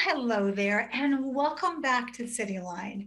hello there, and welcome back to Cityline.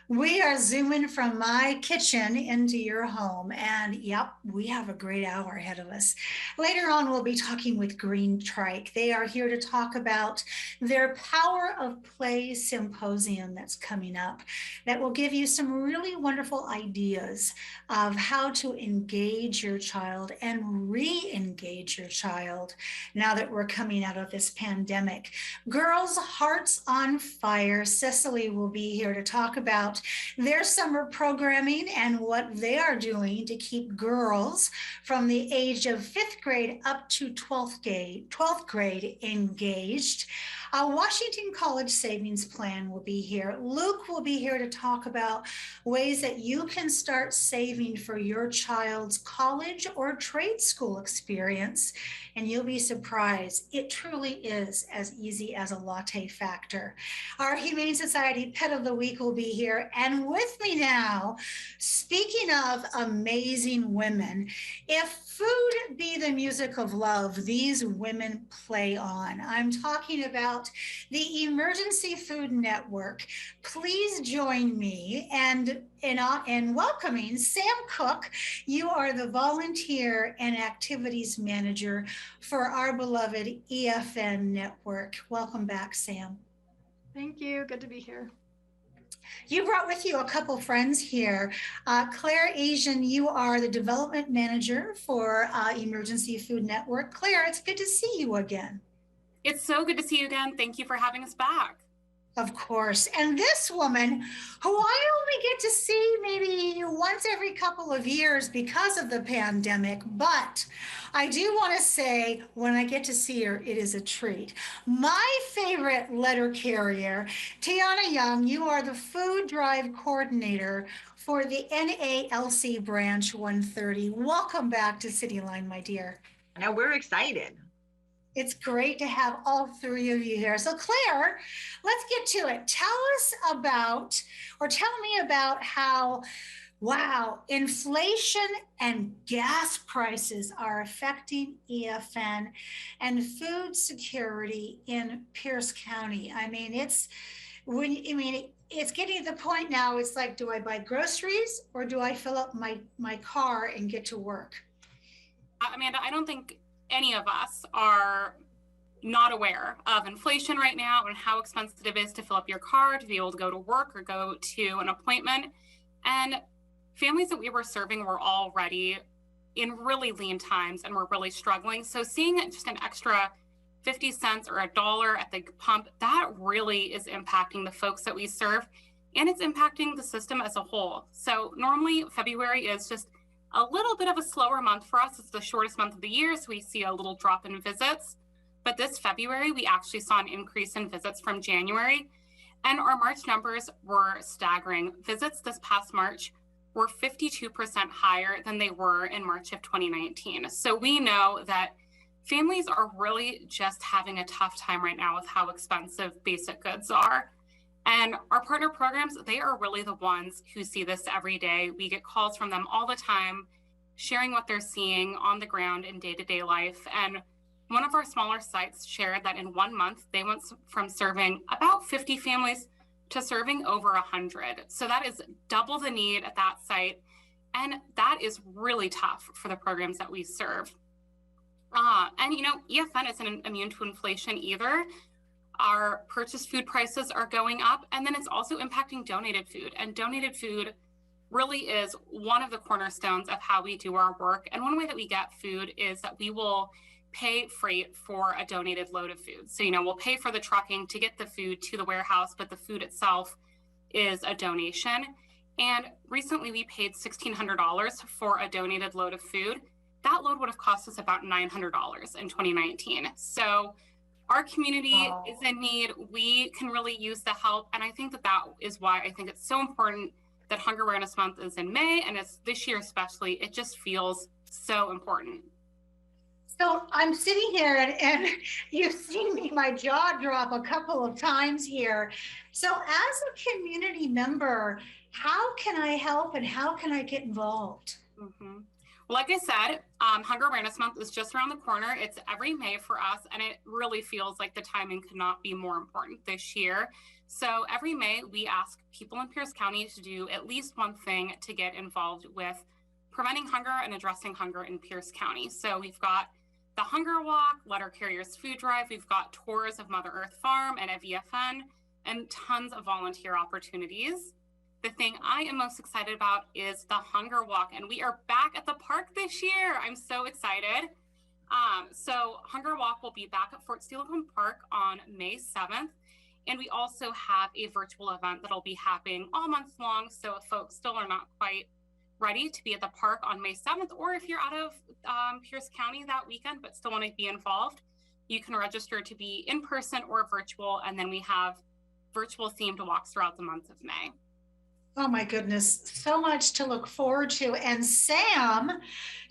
We are zooming from my kitchen into your home, and yep, we have a great hour ahead of us. Later on, we'll be talking with Green Trike. They are here to talk about their Power of Play Symposium that's coming up that will give you some really wonderful ideas of how to engage your child and re-engage your child now that we're coming out of this pandemic. Girls Hearts on Fire. Cicely will be here to talk about their summer programming and what they are doing to keep girls from the age of 5th grade up to 12th grade engaged. A Washington College Savings Plan will be here. Luke will be here to talk about ways that you can start saving for your child's college or trade school experience, and you'll be surprised. It truly is as easy as a latte factor. Our Humane Society Pet of the Week will be here, and with me now, speaking of amazing women, if food be the music of love, these women play on. I'm talking about the Emergency Food Network. Please join me in welcoming Sam Cook. You are the volunteer and activities manager for our beloved EFN network. Welcome back, Sam. Thank you. Good to be here. You brought with you a couple friends here. Claire Asian, you are the development manager for Emergency Food Network. Claire, it's good to see you again. It's so good to see you again. Thank you for having us back. Of course. And this woman, who I only get to see maybe once every couple of years because of the pandemic, but I do want to say when I get to see her, it is a treat. My favorite letter carrier, Tiana Young, you are the food drive coordinator for the NALC branch 130. Welcome back to Cityline, my dear. Now we're excited. It's great to have all three of you here. So Claire, let's get to it. Tell me about how, wow, inflation and gas prices are affecting EFN and food security in Pierce County. I mean, it's getting to the point now, it's like, do I buy groceries or do I fill up my car and get to work? Amanda, I don't think any of us are not aware of inflation right now and how expensive it is to fill up your car, to be able to go to work or go to an appointment. And families that we were serving were already in really lean times and were really struggling. So seeing just an extra 50 cents or $1 at the pump, that really is impacting the folks that we serve, and it's impacting the system as a whole. So normally February is just a little bit of a slower month for us. It's the shortest month of the year, so we see a little drop in visits. But this February, we actually saw an increase in visits from January, and our March numbers were staggering. Visits this past March were 52% higher than they were in March of 2019. So we know that families are really just having a tough time right now with how expensive basic goods are. And our partner programs, they are really the ones who see this every day. We get calls from them all the time, sharing what they're seeing on the ground in day-to-day life. And one of our smaller sites shared that in 1 month, they went from serving about 50 families to serving over 100. So that is double the need at that site. And that is really tough for the programs that we serve. And EFN isn't immune to inflation either. Our purchased food prices are going up, and then it's also impacting donated food. And donated food really is one of the cornerstones of how we do our work. And one way that we get food is that we will pay freight for a donated load of food. So, we'll pay for the trucking to get the food to the warehouse, but the food itself is a donation. And recently we paid $1,600 for a donated load of food. That load would have cost us about $900 in 2019. So our community is in need. We can really use the help. And I think that is why I think it's so important that Hunger Awareness Month is in May. And it's this year especially, it just feels so important. So I'm sitting here and you've seen me, my jaw drop a couple of times here. So as a community member, how can I help and how can I get involved? Mm-hmm. Like I said, Hunger Awareness Month is just around the corner. It's every May for us, and it really feels like the timing could not be more important this year. So every May, we ask people in Pierce County to do at least one thing to get involved with preventing hunger and addressing hunger in Pierce County. So we've got the Hunger Walk, Letter Carriers Food Drive, we've got tours of Mother Earth Farm and a VFN, and tons of volunteer opportunities. The thing I am most excited about is the Hunger Walk, and we are back at the park this year. I'm so excited. So Hunger Walk will be back at Fort Steilacoom Park on May 7th, and we also have a virtual event that'll be happening all month long. So if folks still are not quite ready to be at the park on May 7th, or if you're out of Pierce County that weekend but still want to be involved, you can register to be in person or virtual, and then we have virtual themed walks throughout the month of May. Oh my goodness, so much to look forward to. And Sam,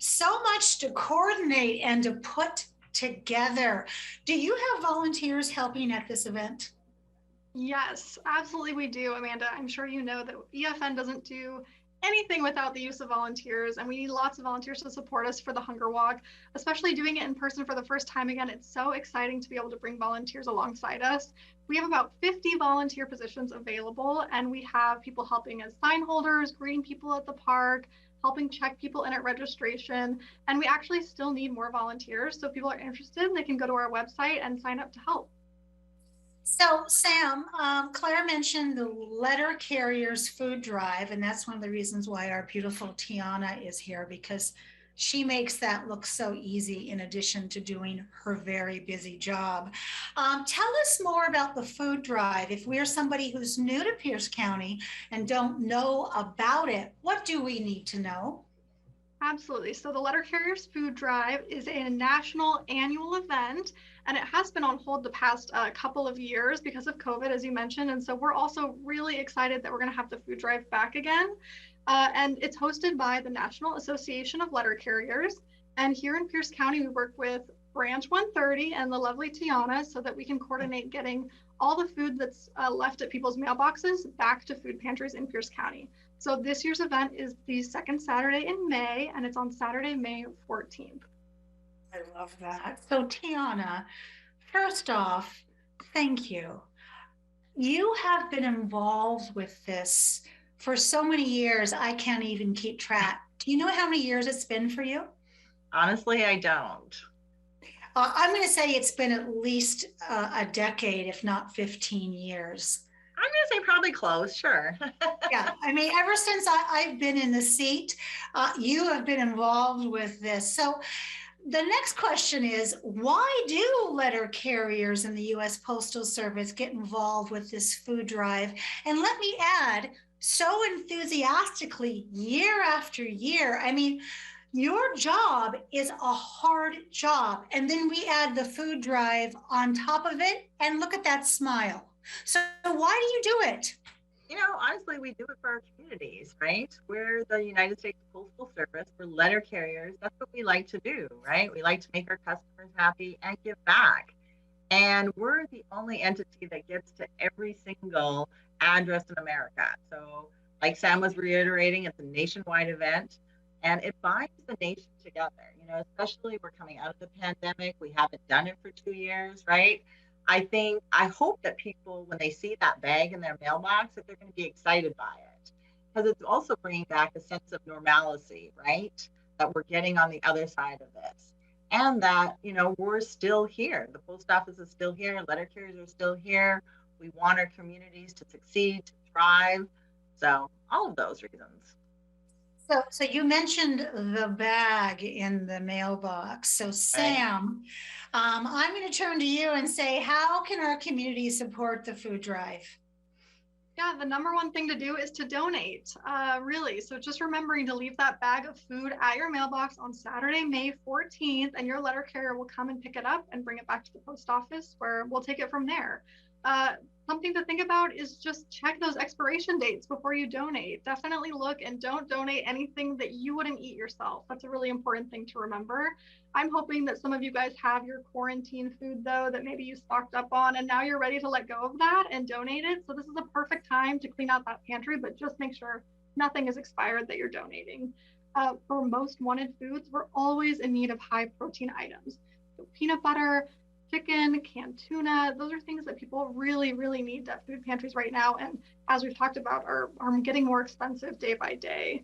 so much to coordinate and to put together. Do you have volunteers helping at this event? Yes, absolutely we do, Amanda. I'm sure you know that EFN doesn't do anything without the use of volunteers, and we need lots of volunteers to support us for the Hunger Walk, especially doing it in person for the first time again. It's so exciting to be able to bring volunteers alongside us. We have about 50 volunteer positions available, and we have people helping as sign holders, greeting people at the park, helping check people in at registration, and we actually still need more volunteers. So if people are interested, they can go to our website and sign up to help. So Sam, Claire mentioned the Letter Carriers Food Drive, and that's one of the reasons why our beautiful Tiana is here, because she makes that look so easy in addition to doing her very busy job. Tell us more about the food drive. If we're somebody who's new to Pierce County and don't know about it, what do we need to know? Absolutely. So the Letter Carriers Food Drive is a national annual event, and it has been on hold the past couple of years because of COVID, as you mentioned. And so we're also really excited that we're going to have the food drive back again. And it's hosted by the National Association of Letter Carriers. And here in Pierce County, we work with Branch 130 and the lovely Tiana so that we can coordinate getting all the food that's left at people's mailboxes back to food pantries in Pierce County. So this year's event is the second Saturday in May, and it's on Saturday, May 14th. I love that. So Tiana, first off, thank you. You have been involved with this for so many years, I can't even keep track. Do you know how many years it's been for you? Honestly, I don't. I'm going to say it's been at least a decade, if not 15 years. I'm going to say probably close, sure. Yeah, I mean, ever since I've been in the seat, you have been involved with this. So the next question is, why do letter carriers in the U.S. Postal Service get involved with this food drive? And let me add, so enthusiastically year after year. I mean, your job is a hard job. And then we add the food drive on top of it, and look at that smile. So why do you do it? You know, honestly, we do it for our communities, right? We're the United States Postal Service. We're letter carriers. That's what we like to do, right? We like to make our customers happy and give back. And we're the only entity that gets to every single address in America. So, like Sam was reiterating, it's a nationwide event, and it binds the nation together. You know, especially we're coming out of the pandemic. We haven't done it for 2 years, right? I hope that people, when they see that bag in their mailbox, that they're going to be excited by it, because it's also bringing back a sense of normalcy, right? That we're getting on the other side of this, and that, you know, we're still here. The post office is still here. Letter carriers are still here. We want our communities to succeed, to thrive. So all of those reasons. So you mentioned the bag in the mailbox. So Sam, I'm going to turn to you and say, how can our community support the food drive? Yeah, the number one thing to do is to donate, really. So just remembering to leave that bag of food at your mailbox on Saturday, May 14th, and your letter carrier will come and pick it up and bring it back to the post office, where we'll take it from there. Something to think about is just check those expiration dates before you donate. Definitely look, and don't donate anything that you wouldn't eat yourself. That's a really important thing to remember. I'm hoping that some of you guys have your quarantine food, though, that maybe you stocked up on, and now you're ready to let go of that and donate it. So this is a perfect time to clean out that pantry, but just make sure nothing is expired that you're donating. for most wanted foods, we're always in need of high protein items. So peanut butter, chicken, canned tuna, those are things that people really, really need at food pantries right now. And as we've talked about, are getting more expensive day by day.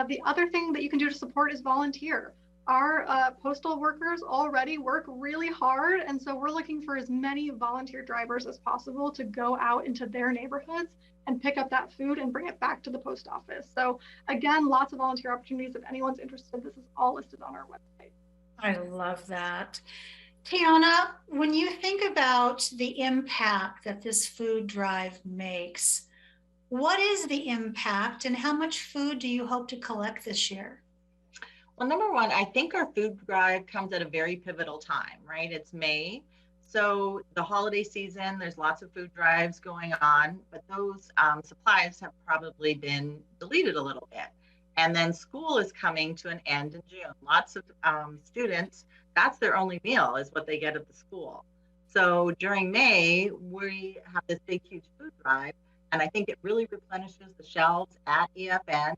The other thing that you can do to support is volunteer. Our postal workers already work really hard. And so we're looking for as many volunteer drivers as possible to go out into their neighborhoods and pick up that food and bring it back to the post office. So again, lots of volunteer opportunities. If anyone's interested, this is all listed on our website. I love that. Tiana, when you think about the impact that this food drive makes, what is the impact and how much food do you hope to collect this year? Well, number one, I think our food drive comes at a very pivotal time, right? It's May. So the holiday season, there's lots of food drives going on, but those supplies have probably been deleted a little bit. And then school is coming to an end in June. Lots of students, that's their only meal is what they get at the school. So during May, we have this big, huge food drive. And I think it really replenishes the shelves at EFN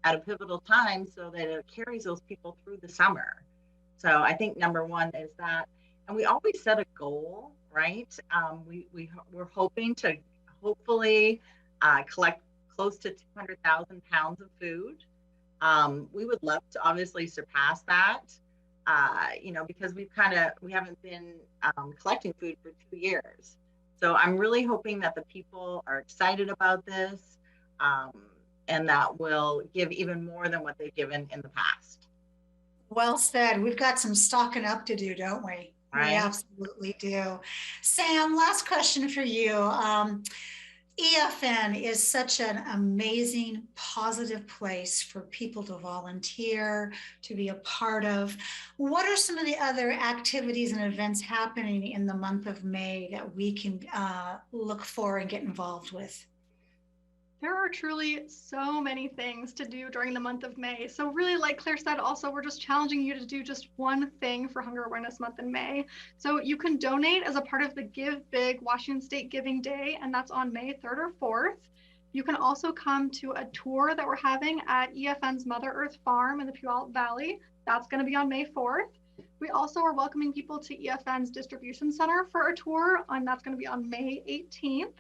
at a pivotal time so that it carries those people through the summer. So I think number one is that. And we always set a goal, right? We're hoping to hopefully collect close to 200,000 pounds of food. We would love to obviously surpass that, because we haven't been collecting food for 2 years. So I'm really hoping that the people are excited about this and that will give even more than what they've given in the past. Well said. We've got some stocking up to do, don't we? Right. We absolutely do. Sam, last question for you. EFN is such an amazing, positive place for people to volunteer, to be a part of. What are some of the other activities and events happening in the month of May that we can look for and get involved with? There are truly so many things to do during the month of May. So really, like Claire said, also, we're just challenging you to do just one thing for Hunger Awareness Month in May. So you can donate as a part of the Give Big Washington State Giving Day, and that's on May 3rd or 4th. You can also come to a tour that we're having at EFN's Mother Earth Farm in the Puyallup Valley. That's going to be on May 4th. We also are welcoming people to EFN's Distribution Center for a tour, and that's going to be on May 18th.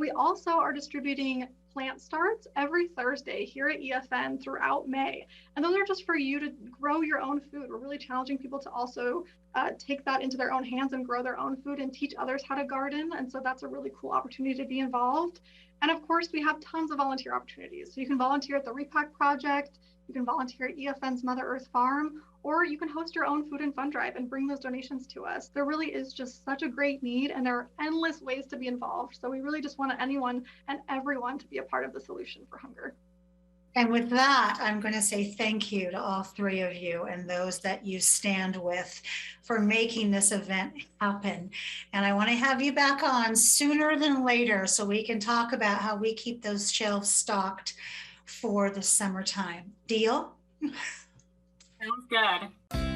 We also are distributing plant starts every Thursday here at EFN throughout May. And those are just for you to grow your own food. We're really challenging people to also take that into their own hands and grow their own food and teach others how to garden. And so that's a really cool opportunity to be involved. And of course, we have tons of volunteer opportunities. So you can volunteer at the Repack Project, you can volunteer at EFN's Mother Earth Farm, or you can host your own food and fun drive and bring those donations to us. There really is just such a great need, and there are endless ways to be involved. So we really just want anyone and everyone to be a part of the solution for hunger. And with that, I'm going to say thank you to all three of you and those that you stand with for making this event happen. And I want to have you back on sooner than later so we can talk about how we keep those shelves stocked for the summertime. Deal? Sounds good.